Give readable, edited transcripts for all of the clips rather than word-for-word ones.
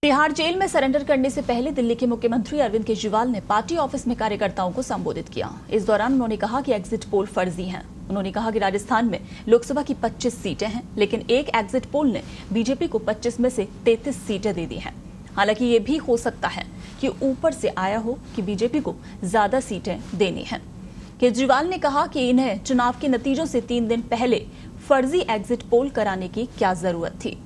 Tihar jail में surrender करने से पहले दिल्ली के मुख्यमंत्री अरविंद केजरीवाल ने पार्टी ऑफिस में कार्यकर्ताओं को संबोधित किया। इस दौरान उन्होंने कहा कि एग्जिट पोल फर्जी हैं। उन्होंने कहा कि राजस्थान में लोकसभा की 25 सीटें हैं, लेकिन एक एग्जिट पोल ने बीजेपी को 25 में से 33 सीटें दे दी हैं। हालांकि ये भी हो सकता है कि ऊपर से आया हो कि बीजेपी को ज्यादा सीटें देनी हैं। केजरीवाल ने कहा कि इन्हें चुनाव के नतीजों से 3 दिन पहले फर्जी एग्जिट पोल कराने की क्या जरूरत थी।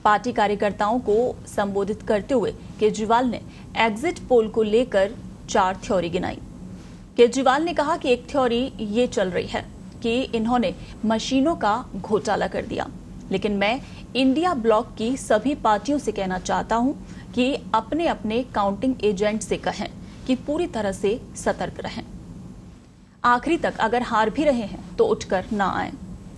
पार्टी कार्यकर्ताओं को संबोधित करते हुए केजरीवाल ने एग्जिट पोल को लेकर 4 थ्योरी गिनाई। केजरीवाल ने कहा कि एक थ्योरी ये चल रही है कि इन्होंने मशीनों का घोटाला कर दिया, लेकिन मैं इंडिया ब्लॉक की सभी पार्टियों से कहना चाहता हूं कि अपने अपने काउंटिंग एजेंट से कहें कि पूरी तरह से सतर्क रहें। आखिरी तक अगर हार भी रहे हैं तो उठकर ना आए।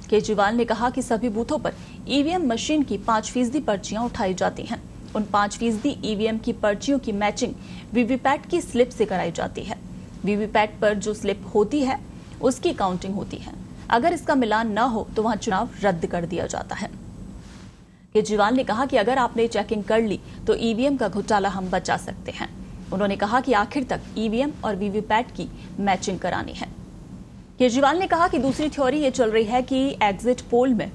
केजरीवाल ने कहा कि सभी बूथों पर ईवीएम मशीन की 5% पर्चियां उठाई जाती हैं। उन 5% ईवीएम की पर्चियों की मैचिंग वीवीपैट की स्लिप से कराई जाती है। वीवीपैट पर जो स्लिप होती है उसकी काउंटिंग होती है। अगर इसका मिलान न हो तो वहां चुनाव रद्द कर दिया जाता है। केजरीवाल ने कहा कि अगर आपने चेकिंग कर ली तो ईवीएम का घोटाला हम बचा सकते हैं। उन्होंने कहा कि आखिर तक ईवीएम और वीवीपैट की मैचिंग करानी है। केजरीवाल ने कहा कि दूसरी थ्योरी ये चल रही है कि एग्जिट पोल में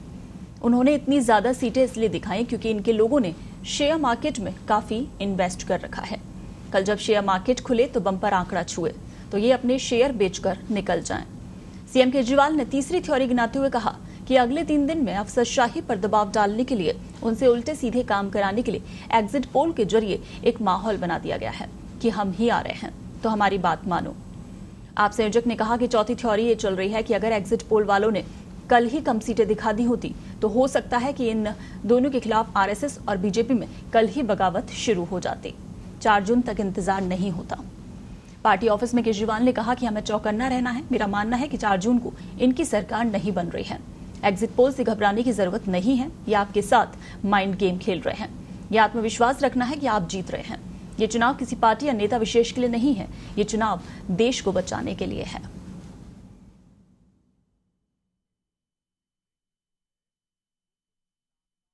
उन्होंने इतनी ज्यादा सीटें इसलिए दिखाई क्योंकि इनके लोगों ने शेयर मार्केट में काफी इन्वेस्ट कर रखा है। कल जब शेयर मार्केट खुले तो बम्पर आंकड़ा छुए तो ये अपने शेयर बेचकर निकल जाएं। सीएम केजरीवाल ने तीसरी थ्योरी गिनाते हुए कहा कि अगले 3 दिन में अफसरशाही पर दबाव डालने के लिए, उनसे उल्टे सीधे काम कराने के लिए एग्जिट पोल के जरिए एक माहौल बना दिया गया है कि हम ही आ रहे हैं तो हमारी बात मानो। आप संयोजक ने कहा कि चौथी थ्योरी ये चल रही है कि अगर एग्जिट पोल वालों ने कल ही कम सीटें दिखा दी होती तो हो सकता है कि इन दोनों के खिलाफ आरएसएस और बीजेपी में कल ही बगावत शुरू हो जाती। 4 जून तक इंतजार नहीं होता। पार्टी ऑफिस में केजरीवाल ने कहा कि हमें चौकन्ना रहना है। मेरा मानना है कि 4 जून को इनकी सरकार नहीं बन रही है। एग्जिट पोल से घबराने की जरूरत नहीं है। ये आपके साथ माइंड गेम खेल रहे हैं। ये आत्मविश्वास रखना है कि आप जीत रहे हैं। ये चुनाव किसी पार्टी या नेता विशेष के लिए नहीं है। ये चुनाव देश को बचाने के लिए है।